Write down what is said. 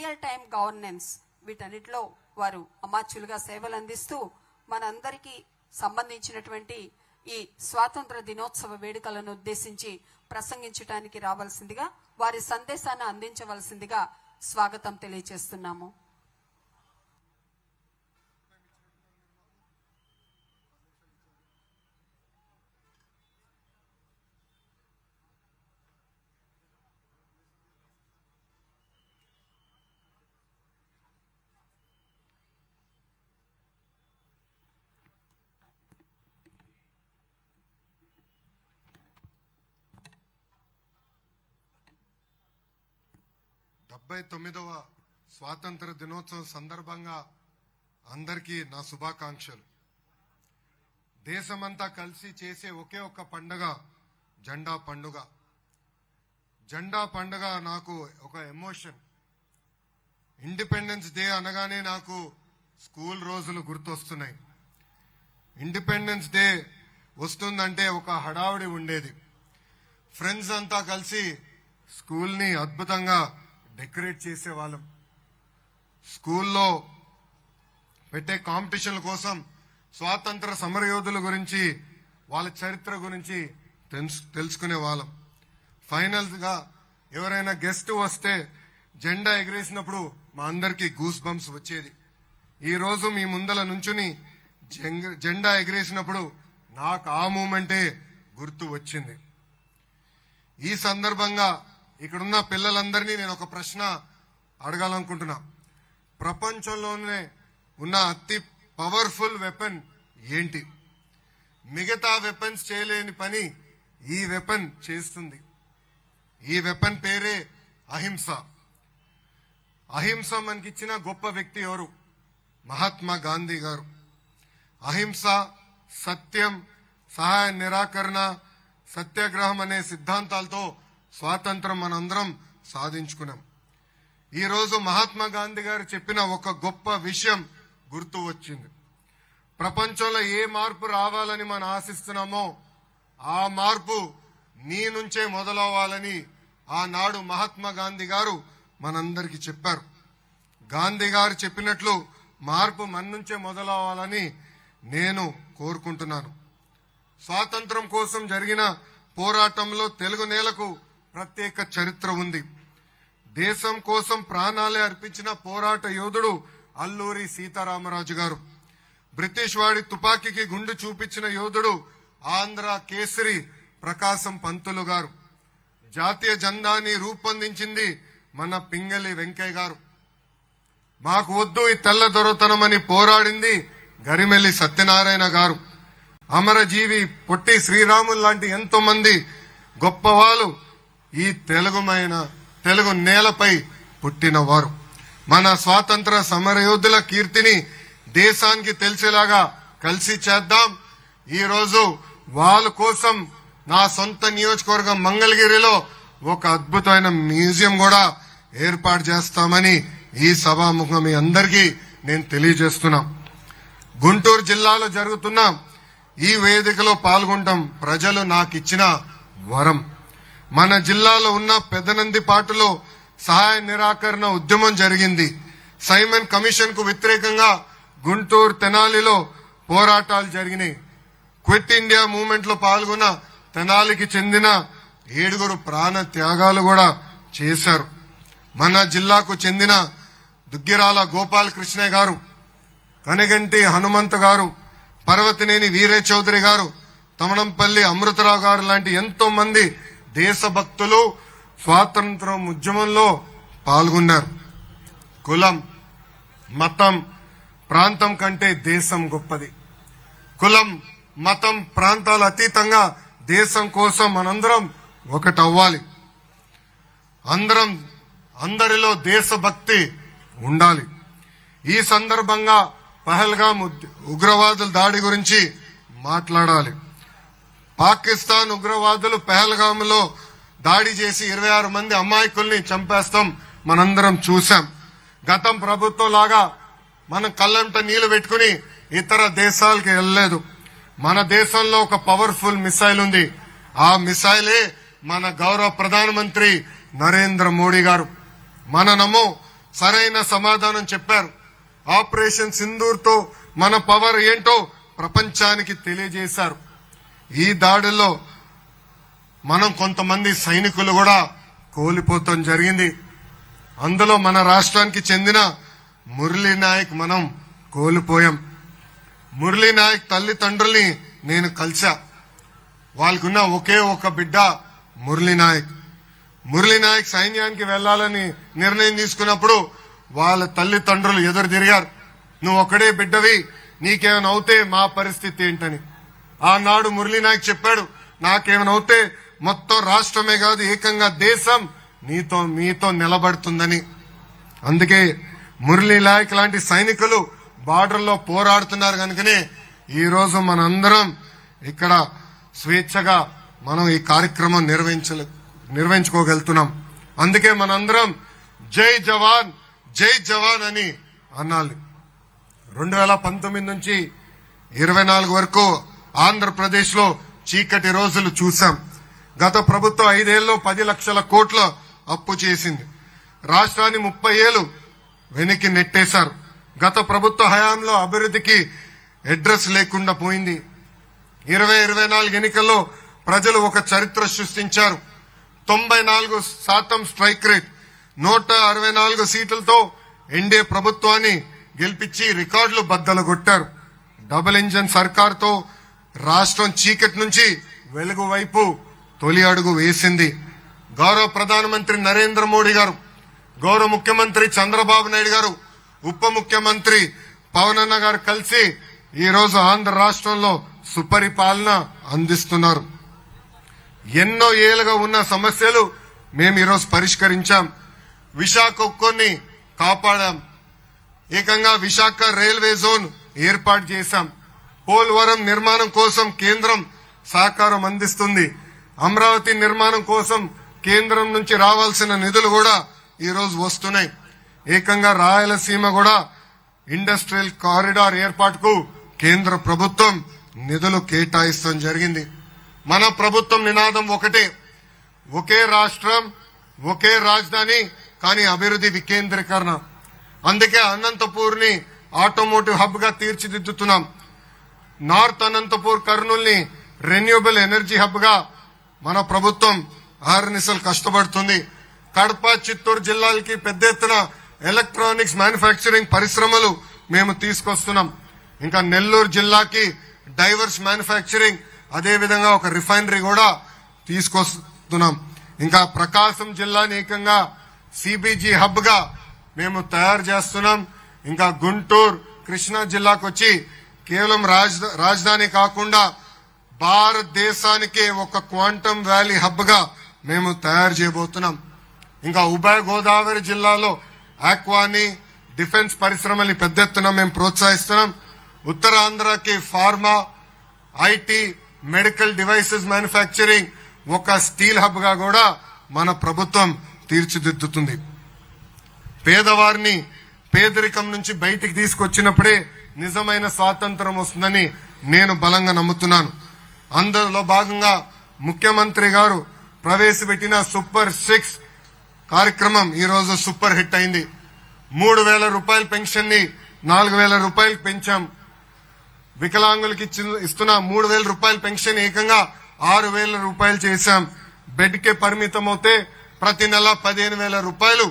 Real time governance వీటన్నిటిలో వారు అమాత్యులుగా సేవలు అందిస్తూ మనందరికీ సంబంధించినటువంటి ఈ స్వాతంత్ర దినోత్సవ వేడుకలను ఉద్దేశించి ప్రసంగించడానికి రావాల్సిందిగా వారి సందేశాన్ని అందించవలసిందిగా స్వాగతం తెలియజేస్తున్నాము. వ స్వాతంత్ర దినోత్సవం సందర్భంగా అందరికీ నా శుభాకాంక్షలు. దేశమంతా కలిసి చేసే ఒకే ఒక్క పండుగ జెండా పండుగ. జెండా పండుగ నాకు ఒక ఎమోషన్. ఇండిపెండెన్స్ డే అనగానే నాకు స్కూల్ రోజులు గుర్తొస్తున్నాయి. ఇండిపెండెన్స్ డే వస్తుందంటే ఒక హడావుడి ఉండేది. ఫ్రెండ్స్ అంతా కలిసి స్కూల్ని అద్భుతంగా డెకరేట్ చేసేవాళ్ళం. స్కూల్లో పెట్టే కాంపిటీషన్ల కోసం స్వాతంత్ర సమరయోధుల గురించి వాళ్ళ చరిత్ర గురించి తెలుసుకునే వాళ్ళం. ఫైనల్ గా ఎవరైనా గెస్ట్ వస్తే జెండా ఎగరేసినప్పుడు మా అందరికీ గూస్ బంప్స్ వచ్చేది. ఈ రోజు మీ ముందల నుంచుని జెండా ఎగరేసినప్పుడు నాకు ఆ మూమెంటే గుర్తు వచ్చింది. ఈ సందర్భంగా ఇక్కడున్న పిల్లలందరినీ నేను ఒక ప్రశ్న అడగాలనుకుంటున్నా. ప్రపంచంలోనే ఉన్న అతి పవర్ఫుల్ వెపన్ ఏంటి? మిగతా వెపన్స్ చేయలేని పని ఈ వెపన్ చేస్తుంది. ఈ వెపన్ పేరే అహింస. అహింస మనకిచ్చిన గొప్ప వ్యక్తి ఎవరు? మహాత్మా గాంధీ గారు. అహింస, సత్యం, సహాయ నిరాకరణ, సత్యాగ్రహం అనే సిద్ధాంతాలతో స్వాతంత్రం మనందరం సాధించుకున్నాం. ఈ రోజు మహాత్మా గాంధీ గారు చెప్పిన ఒక గొప్ప విషయం గుర్తు వచ్చింది. ప్రపంచంలో ఏ మార్పు రావాలని మనం ఆశిస్తున్నామో ఆ మార్పు నీ నుంచే మొదలవ్వాలని ఆనాడు మహాత్మా గాంధీ గారు మనందరికీ చెప్పారు. గాంధీ గారు చెప్పినట్లు మార్పు మన నుంచే మొదలవ్వాలని నేను కోరుకుంటున్నాను. స్వాతంత్రం కోసం జరిగిన పోరాటంలో తెలుగు నేలకు ప్రత్యేక చరిత్ర ఉంది. దేశం కోసం ప్రాణాలే అర్పించిన పోరాట యోధుడు అల్లూరి సీతారామరాజు గారు. బ్రిటిష్ వాడి తుపాకీకి గుండు చూపించిన యోధుడు ఆంధ్ర కేసరి ప్రకాశం పంతులు గారు. జాతీయ జెండాని రూపొందించింది మన పింగళి వెంకయ్య గారు. మాకు వద్దు ఈ తెల్ల దొరతనమని పోరాడింది గరిమెల్లి సత్యనారాయణ గారు. అమరజీవి పొట్టి శ్రీరాములు లాంటి ఎంతో మంది గొప్పవాళ్ళు ఈ తెలుగు నేలపై పుట్టినవారు. మన స్వాతంత్ర సమరయోధుల కీర్తిని దేశానికి తెలిసేలాగా కలిసి చేద్దాం. ఈ రోజు వాళ్ళ కోసం నా సొంత నియోజకవర్గం మంగళగిరిలో ఒక అద్భుతమైన మ్యూజియం కూడా ఏర్పాటు చేస్తామని ఈ సభాముఖంగా మీ అందరికీ నేను తెలియజేస్తున్నా. గుంటూరు జిల్లాలో జరుగుతున్న ఈ వేదికలో పాల్గొనడం ప్రజలు నాకిచ్చిన వరం. మన జిల్లాలో ఉన్న పెదనందిపాటులో సహాయ నిరాకరణ ఉద్యమం జరిగింది. సైమన్ కమిషన్ కు వ్యతిరేకంగా గుంటూరు తెనాలిలో పోరాటాలు జరిగినాయి. క్విట్ ఇండియా మూవ్మెంట్ లో పాల్గొన్న తెనాలికి చెందిన 7 ప్రాణ త్యాగాలు కూడా చేశారు. మన జిల్లాకు చెందిన దుగ్గిరాల గోపాలకృష్ణ గారు, కనగంటి హనుమంత్ గారు, పర్వతనేని వీరే చౌదరి గారు, తమనంపల్లి అమృతరావు గారు లాంటి ఎంతో మంది దేశభక్తులు స్వాతంత్రం ఉద్యమంలో పాల్గొన్నారు. కులం, మతం, ప్రాంతం కంటే దేశం గొప్పది. కులం, మతం, ప్రాంతాల అతీతంగా దేశం కోసం మనందరం ఒకటవ్వాలి. అందరిలో దేశభక్తి ఉండాలి. ఈ సందర్భంగా పహల్గామ్ ఉగ్రవాదుల దాడి గురించి మాట్లాడాలి. పాకిస్తాన్ ఉగ్రవాదులు పహల్గామ్ లో దాడి చేసి 26 మంది అమాయకుల్ని చంపేస్తాం మనందరం చూశాం. గతం ప్రభుత్వం లాగా మనం కళ్ళంట నీళ్లు పెట్టుకుని ఇతర దేశాలకు వెళ్ళలేదు. మన దేశంలో ఒక పవర్ఫుల్ మిసైల్ ఉంది. ఆ మిసైలే మన గౌరవ ప్రధానమంత్రి నరేంద్ర మోడీ గారు. మనము సరైన సమాధానం చెప్పారు. ఆపరేషన్ సింధూర్తో మన పవర్ ఏంటో ప్రపంచానికి తెలియజేశారు. ఈ దాడుల్లో మనం కొంతమంది సైనికులు కూడా కోల్పోవటం జరిగింది. అందులో మన రాష్ట్రానికి చెందిన మురళీ నాయక్ మనం కోల్పోయాం. మురళీ నాయక్ తల్లిదండ్రుల్ని నేను కలిసా. వాళ్ళకున్న ఒకే ఒక బిడ్డ మురళీ నాయక్. మురళీ నాయక్ సైన్యానికి వెళ్లాలని నిర్ణయం తీసుకున్నప్పుడు వాళ్ళ తల్లిదండ్రులు ఎదురు తిరిగారు. నువ్వు ఒక్కడే బిడ్డవి, నీకేమైనా అవుతే మా పరిస్థితి ఏంటని. ఆనాడు మురళీ నాయక్ చెప్పాడు, నాకేమైనా అవుతే మొత్తం రాష్ట్రమే కాదు ఏకంగా దేశం మీతో నిలబడుతుందని. అందుకే మురళీ నాయక్ లాంటి సైనికులు బార్డర్లో పోరాడుతున్నారు కనుకనే ఈ రోజు మనందరం ఇక్కడ స్వేచ్ఛగా మనం ఈ కార్యక్రమం నిర్వహించుకోగలుగుతున్నాం. అందుకే మనందరం జై జవాన్ జై జవాన్ అని అనాలి. 2019 నుంచి 24 వరకు ఆంధ్రప్రదేశ్ లో చీకటి రోజులు చూశాం. గత ప్రభుత్వం 5 ఏళ్లలో 10 లక్షల కోట్ల అప్పు చేసింది. రాష్ట్రాన్ని 30 ఏళ్లు వెనక్కి నెట్టేశారు. గత ప్రభుత్వ హయాంలో అభివృద్ధికి అడ్రస్ లేకుండా పోయింది. 2024 ఎన్నికల్లో ప్రజలు ఒక చరిత్ర సృష్టించారు. 94% స్ట్రైక్ రేట్, 164 సీట్లతో ఎన్డీఏ ప్రభుత్వాన్ని గెలిపించి రికార్డులు బద్దలు కొట్టారు. డబుల్ ఇంజన్ సర్కార్తో రాష్ట్రం చీకటి నుంచి వెలుగు వైపు తొలి అడుగు వేసింది. గౌరవ ప్రధానమంత్రి నరేంద్ర మోడీ గారు, గౌరవ ముఖ్యమంత్రి చంద్రబాబు నాయుడు గారు, ఉప ముఖ్యమంత్రి పవన్ అన్న గారు కలిసి ఈ రోజు ఆంధ్ర రాష్ట్రంలో సుపరిపాలన అందిస్తున్నారు. ఎన్నో ఏళ్లుగా ఉన్న సమస్యలు మేము ఈరోజు పరిష్కరించాం. విశాఖ ఉక్కుని కాపాడాం. ఏకంగా విశాఖ రైల్వే జోన్ ఏర్పాటు చేశాం. పోలవరం నిర్మాణం కోసం కేంద్రం సహకారం అందిస్తుంది. అమరావతి నిర్మాణం కోసం కేంద్రం నుంచి రావాల్సిన నిధులు కూడా ఈ రోజు వస్తున్నాయి. ఏకంగా రాయలసీమ కూడా ఇండస్ట్రియల్ కారిడార్ ఏర్పాటుకు కేంద్ర ప్రభుత్వం నిధులు కేటాయిస్తాం జరిగింది. మన ప్రభుత్వం నినాదం ఒకటే, ఒకే రాష్ట్రం ఒకే రాజధాని కానీ అభివృద్ధి వికేంద్రీకరణ. అందుకే అనంతపూర్ ని ఆటోమోటివ్ హబ్ గా తీర్చిదిద్దుతున్నాం. నార్త్ అనంతపూర్ కర్నూల్ ని రెన్యూబుల్ ఎనర్జీ హబ్ గా మన ప్రభుత్వం ఆర్నిసలు కష్టపడుతుంది. కడప చిత్తూరు జిల్లాలకి పెద్ద ఎత్తున ఎలక్ట్రానిక్స్ మ్యానుఫ్యాక్చరింగ్ పరిశ్రమలు మేము తీసుకొస్తున్నాం. ఇంకా నెల్లూరు జిల్లాకి డైవర్స్ మ్యానుఫ్యాక్చరింగ్, అదేవిధంగా ఒక రిఫైనరీ కూడా తీసుకొస్తున్నాం. ఇంకా ప్రకాశం జిల్లాని ఏకంగా సిబిజీ హబ్ గా మేము తయారు చేస్తున్నాం. ఇంకా గుంటూరు కృష్ణా జిల్లాకు వచ్చి కేవలం రాజధాని కాకుండా భారతదేశానికి ఒక క్వాంటమ్ వ్యాలీ హబ్ గా మేము తయారు చేయబోతున్నాం. ఇంకా ఉభయ గోదావరి జిల్లాలో ఆక్వాని, డిఫెన్స్ పరిశ్రమల్ని పెద్ద ఎత్తున మేము ప్రోత్సహిస్తున్నాం. ఉత్తరాంధ్రకి pharma, IT, medical devices manufacturing, ఒక స్టీల్ హబ్ గా కూడా మన ప్రభుత్వం తీర్చిదిద్దుతుంది. పేదవారిని పేదరికం నుంచి బయటికి తీసుకొచ్చినప్పుడే నిజమైన స్వాతంత్రం వస్తుందని నేను బలంగా నమ్ముతున్నాను. అందులో భాగంగా ముఖ్యమంత్రి గారు ప్రవేశపెట్టిన సూపర్ 6 కార్యక్రమం ఈ రోజు సూపర్ హిట్ అయింది. 3,000 రూపాయల పెన్షన్ ని 4,000 రూపాయలు పెంచాం. వికలాంగులకి ఇస్తున్న 3,000 రూపాయల పెన్షన్ ఏకంగా 6,000 రూపాయలు చేశాం. బెడ్ కే పరిమితం అవుతే ప్రతి నెల 15,000 రూపాయలు